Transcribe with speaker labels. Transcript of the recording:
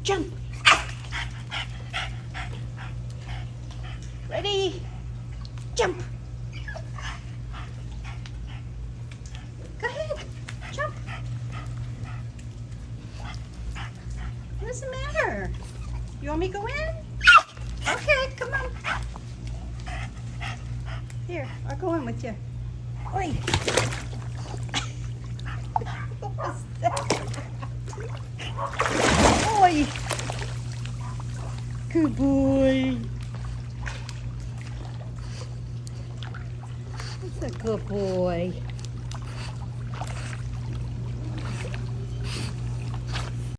Speaker 1: Jump. Ready? Jump. Go ahead. Jump. What's the matter? You want me to go in? Okay, come on. Here, I'll go in with you. Oi. What was that? Oi. Good boy. That's a good boy.